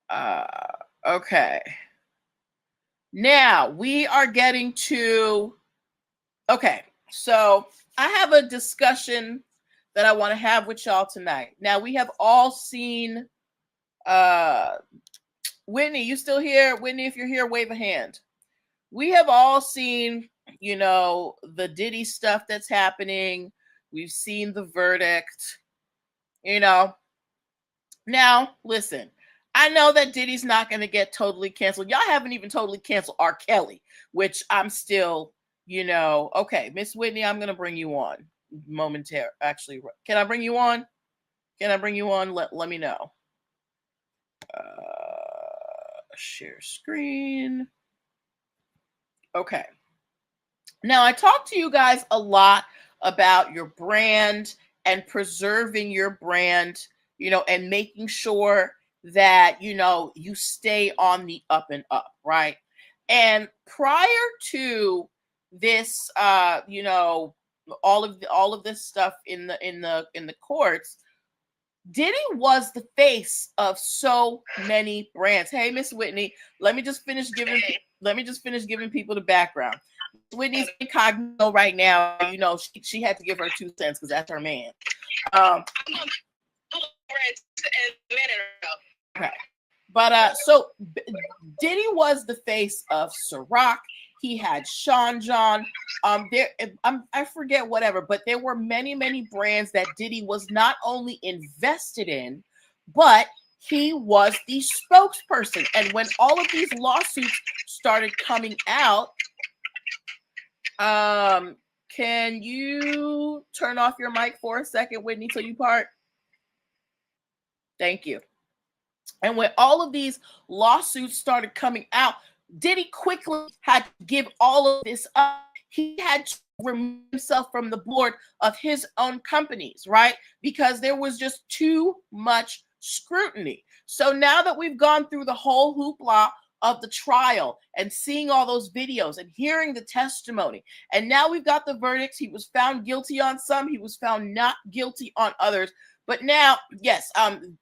Uh, okay. Now we are getting to, okay, so I have a discussion that I want to have with y'all tonight. Now we have all seen, uh, Whitney, you still here? Whitney, if you're here, wave a hand. We have all seen, the Diddy stuff that's happening. We've seen the verdict, you know. Now, listen, I know that Diddy's not going to get totally canceled. Y'all haven't even totally canceled R. Kelly, which I'm still, okay, Miss Whitney, I'm going to bring you on momentarily. Actually, can I bring you on? Can I bring you on? Let me know. Share screen. Okay. Now, I talked to you guys a lot about your brand and preserving your brand, and making sure that, you stay on the up and up, right? And prior to this, all of this stuff in the courts, Diddy was the face of so many brands. Hey, Miss Whitney, let me just finish giving people the background. Whitney's incognito right now. She had to give her 2 cents because that's her man. Okay. But so Diddy was the face of Ciroc. He had Sean John. I forget whatever, but there were many, many brands that Diddy was not only invested in, but he was the spokesperson. And when all of these lawsuits started coming out, can you turn off your mic for a second, Whitney, till you part? Thank you. And when all of these lawsuits started coming out, Diddy quickly had to give all of this up. He had to remove himself from the board of his own companies, right? Because there was just too much scrutiny. So now that we've gone through the whole hoopla of the trial and seeing all those videos and hearing the testimony, and now we've got the verdicts. He was found guilty on some, he was found not guilty on others. But now, yes,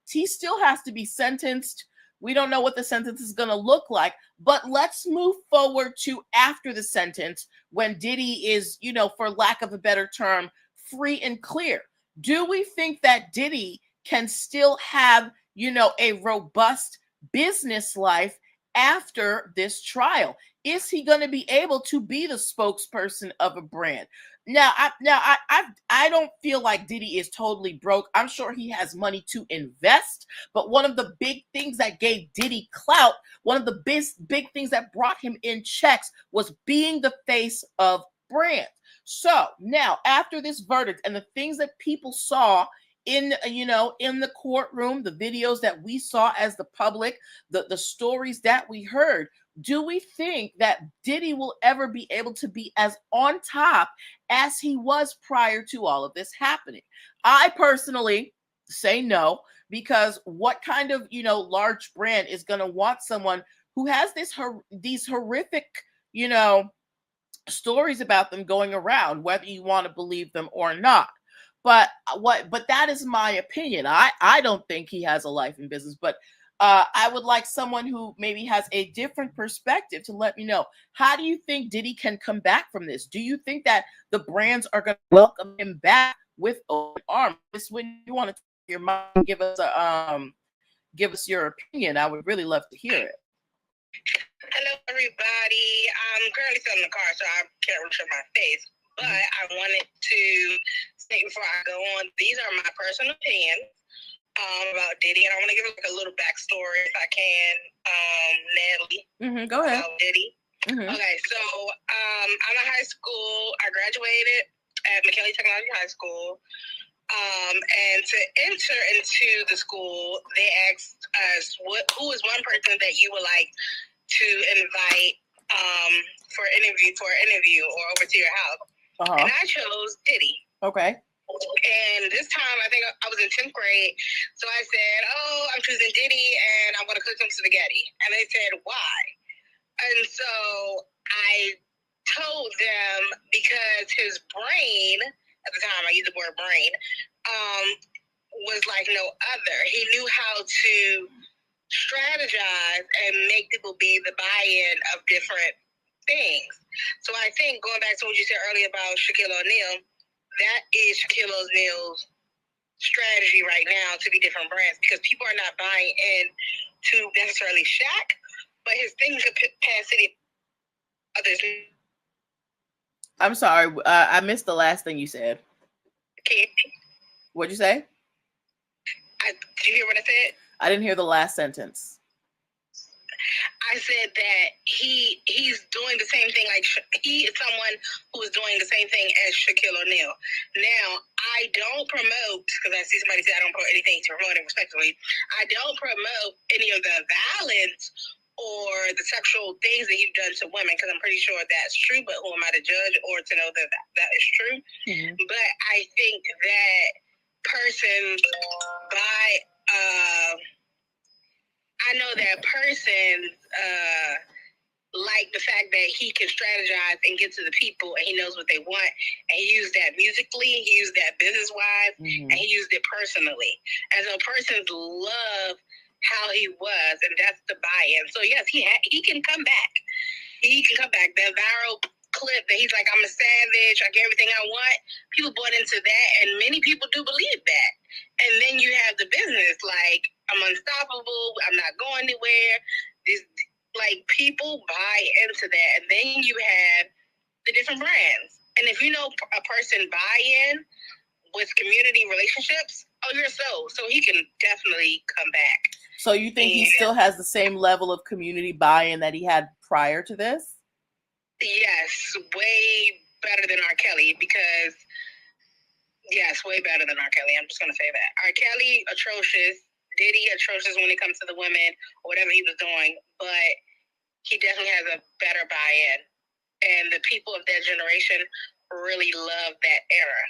he still has to be sentenced. We don't know what the sentence is going to look like, but let's move forward to after the sentence when Diddy is, for lack of a better term, free and clear. Do we think that Diddy can still have, a robust business life after this trial? Is he going to be able to be the spokesperson of a brand? Now, I don't feel like Diddy is totally broke. I'm sure he has money to invest, but one of the big things that gave Diddy clout, one of the big things that brought him in checks, was being the face of brand. So now, after this verdict and the things that people saw in the courtroom, the videos that we saw as the public, the stories that we heard, do we think that Diddy will ever be able to be as on top as he was prior to all of this happening? I personally say no, because what kind of, large brand is going to want someone who has these horrific, stories about them going around, whether you want to believe them or not? But that is my opinion. I don't think he has a life in business, but I would like someone who maybe has a different perspective to let me know. How do you think Diddy can come back from this? Do you think that the brands are going to welcome him back with open arms? This, when you want to take your mind, give us your opinion. I would really love to hear it. Hello, everybody. I'm currently still in the car, so I can't really show my face. But I wanted to say before I go on, these are my personal opinions about Diddy, and I want to give a little backstory if I can, Natalie. Go ahead. About Diddy. Okay, so I'm in high school. I graduated at McKinley Technology High School. And to enter into the school, they asked us, who is one person that you would like to invite for an interview or over to your house? And I chose Diddy. Okay. And this time, I think I was in 10th grade. So I said, I'm choosing Diddy, and I'm going to cook some spaghetti. And they said, why? And so I told them because his brain, at the time I used the word brain, was like no other. He knew how to strategize and make people be the buy-in of different things. So I think going back to what you said earlier about Shaquille O'Neal, that is Shaquille O'Neal's strategy right now to be different brands, because people are not buying in to necessarily Shaq, but his thing capacity others. I'm sorry, I missed the last thing you said. Okay. What'd you say? Did you hear what I said? I didn't hear the last sentence. I said that he's doing the same thing. Like, he is someone who is doing the same thing as Shaquille O'Neal. Now, I don't promote, because I see somebody say I don't promote anything to promote it respectively. I don't promote any of the violence or the sexual things that he's done to women, because I'm pretty sure that's true, but who am I to judge or to know that that is true? Mm-hmm. But I think that person by I know that person like the fact that he can strategize and get to the people, and he knows what they want, and he used that musically, he used that business-wise, mm-hmm. and he used it personally. And so persons love how he was, and that's the buy-in. So yes, he can come back. He can come back. That viral clip that he's like, I'm a savage, I get everything I want. People bought into that, and many people do believe that. And then you have the business, like, I'm unstoppable, I'm not going anywhere. Like, people buy into that, and then you have the different brands. And if you know a person buy in with community relationships, oh, you're so he can definitely come back. So you think he still has the same level of community buy-in that he had prior to this? Yes, way better than R. Kelly, because yes, way better than R. Kelly. I'm just gonna say that. R. Kelly, atrocious. Diddy, atrocious when it comes to the women or whatever he was doing, but he definitely has a better buy-in, and the people of that generation really love that era.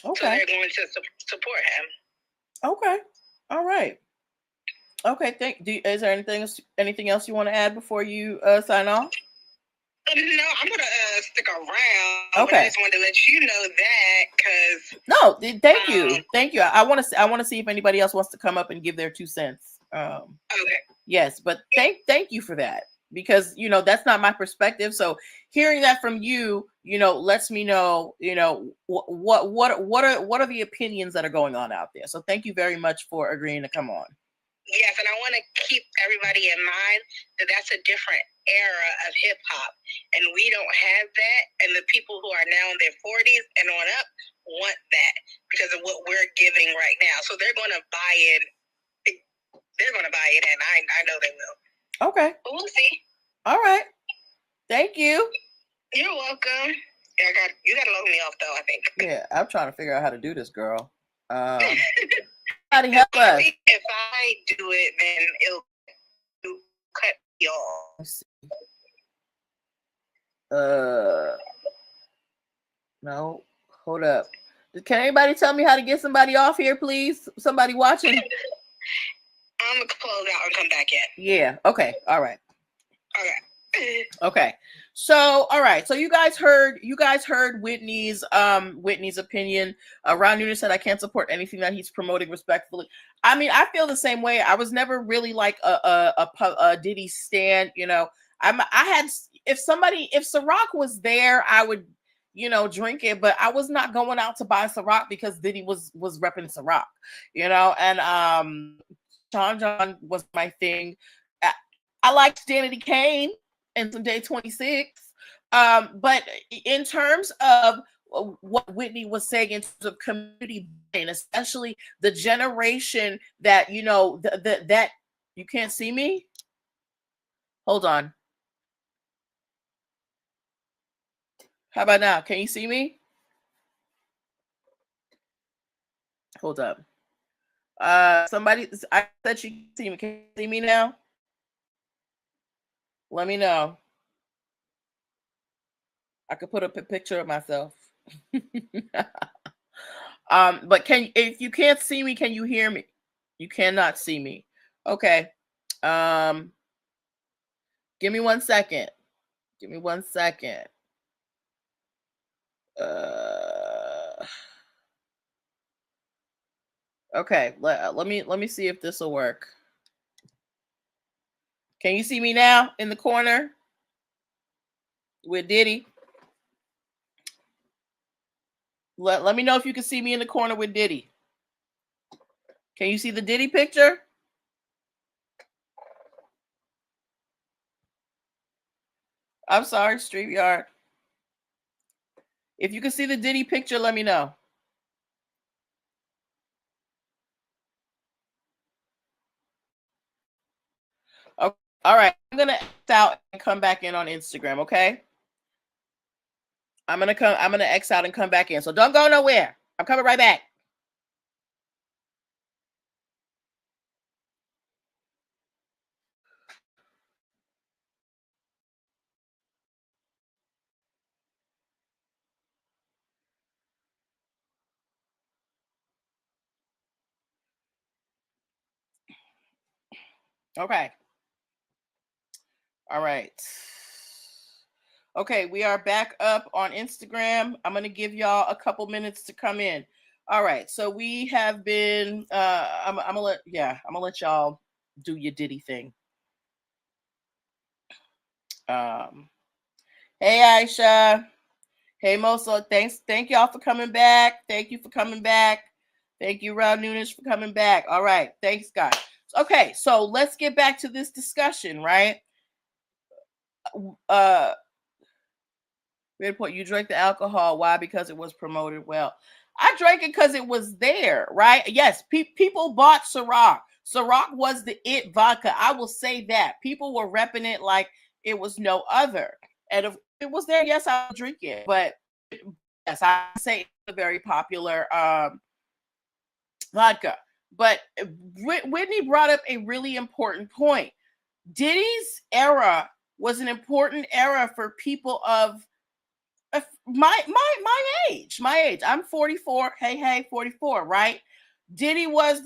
Okay. So they're going to support him. Okay. All right. Okay. Is there anything else you want to add before you sign off? No, I'm gonna stick around. Okay. But I just wanted to let you know that, because thank you. I want to see if anybody else wants to come up and give their 2 cents. Okay. Yes, but thank you for that, because that's not my perspective. So hearing that from you, lets me know, what are the opinions that are going on out there. So thank you very much for agreeing to come on. Yes, and I want to keep everybody in mind that that's a different era of hip hop, and we don't have that. And the people who are now in their 40s and on up want that because of what we're giving right now. So they're going to buy in. They're going to buy it in. I know they will. Okay. But we'll see. All right. Thank you. You're welcome. Yeah, you got to log me off though, I think. Yeah, I'm trying to figure out how to do this, girl. Somebody help us. If I do it, then it'll cut you off. No, hold up. Can anybody tell me how to get somebody off here, please? Somebody watching? I'm gonna close out and come back in. Yeah. Okay. All right. Okay. Okay. So, all right. So you guys heard Whitney's opinion. Ron Nunez said, I can't support anything that he's promoting respectfully. I mean, I feel the same way. I was never really like a Diddy stan, if Ciroc was there, I would, drink it, but I was not going out to buy Ciroc because Diddy was repping Ciroc, and Sean John was my thing. I liked Danity Kane and some Day 26. But in terms of what Whitney was saying in terms of community, and especially the generation that, that you can't see me. Hold on. How about now? Can you see me? Hold up. Somebody, I said you can see me. Can you see me now? Let me know. I could put up a picture of myself. But if you can't see me, can you hear me? You cannot see me. Okay. Give me 1 second. Give me 1 second. Okay. Let me see if this will work. Can you see me now in the corner with Diddy? Let me know if you can see me in the corner with Diddy. Can you see the Diddy picture? I'm sorry, StreamYard. If you can see the Diddy picture, let me know. Okay. All right. I'm gonna X out and come back in on Instagram, okay? I'm gonna X out and come back in. So don't go nowhere. I'm coming right back. Okay. All right. Okay, we are back up on Instagram. I'm gonna give y'all a couple minutes to come in. All right, so we have been. I'm gonna let y'all do your Diddy thing. Hey Aisha. Hey Moso. Thank y'all for coming back. Thank you for coming back. Thank you, Raul Nunes, for coming back. All right, thanks, guys. Okay, so let's get back to this discussion, right? Point, you drank the alcohol. Why? Because it was promoted well. I drank it because it was there, right? Yes, people bought Ciroc. Ciroc was the it vodka. I will say that. People were repping it like it was no other. And if it was there, yes, I'll drink it. But yes, I say it's a very popular vodka. But Whitney brought up a really important point. Diddy's era was an important era for people of my age. I'm 44. Hey, 44, right? Diddy was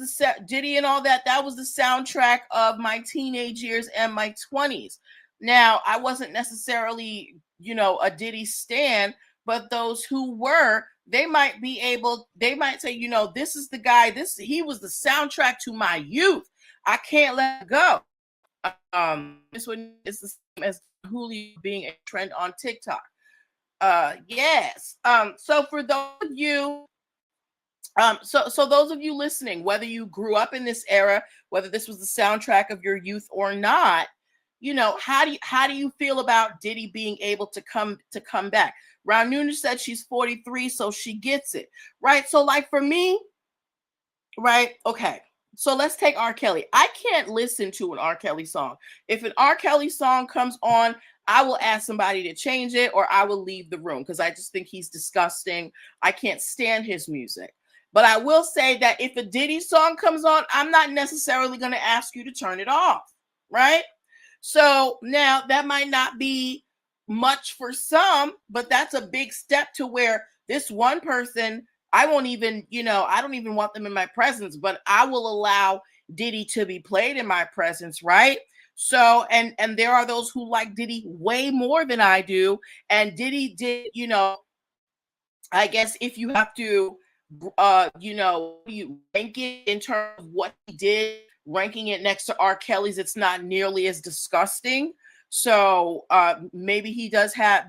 Diddy and all that. That was the soundtrack of my teenage years and my 20s. Now, I wasn't necessarily, a Diddy stan, but those who were, they might say, this is the guy, he was the soundtrack to my youth. I can't let it go. This one is the same as Julio being a trend on TikTok. Yes. So for those of you, so those of you listening, whether you grew up in this era, whether this was the soundtrack of your youth or not, how do you feel about Diddy being able to come back? Raul Nunes said she's 43, so she gets it, right? So like for me, right? Okay. So let's take R. Kelly. I can't listen to an R. Kelly song. If an R. Kelly song comes on, I will ask somebody to change it or I will leave the room because I just think he's disgusting. I can't stand his music. But I will say that if a Diddy song comes on, I'm not necessarily going to ask you to turn it off, right? So now that might not be much for some, but that's a big step to where this one person, I won't even, I don't even want them in my presence, but I will allow Diddy to be played in my presence, right? So, and there are those who like Diddy way more than I do. And Diddy did, I guess if you have to, you rank it in terms of what he did, ranking it next to R. Kelly's, it's not nearly as disgusting. So maybe he does have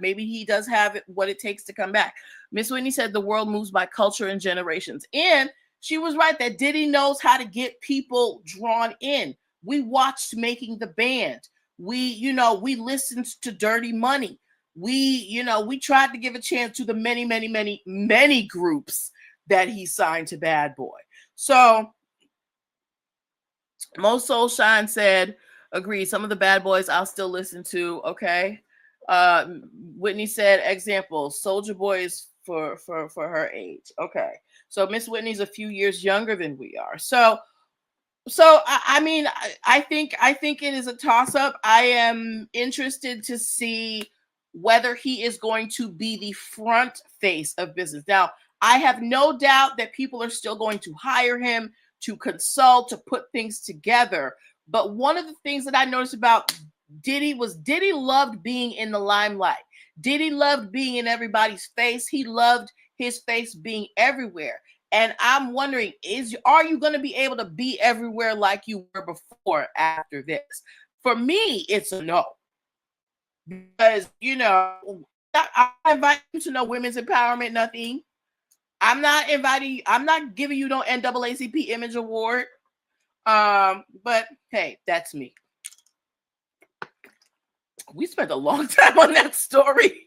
what it takes to come back. Miss Whitney said the world moves by culture and generations. And she was right that Diddy knows how to get people drawn in. We watched Making the Band. We listened to Dirty Money. We tried to give a chance to the many, many, many, many groups that he signed to Bad Boy. So Mo Soul Shine said, agree. Some of the Bad Boys I'll still listen to. Okay. Whitney said, example, Soldier Boy is for her age. Okay. So Miss Whitney's a few years younger than we are. So I mean, I think it is a toss up. I am interested to see whether he is going to be the front face of business. Now, I have no doubt that people are still going to hire him to consult, to put things together. But one of the things that I noticed about Diddy was Diddy loved being in the limelight. Diddy loved being in everybody's face. He loved his face being everywhere. And I'm wondering, are you going to be able to be everywhere like you were before after this? For me, it's a no. Because, you know, I invite you to no women's empowerment, nothing. I'm not giving you no NAACP Image Award. But hey, that's me. We spent a long time on that story.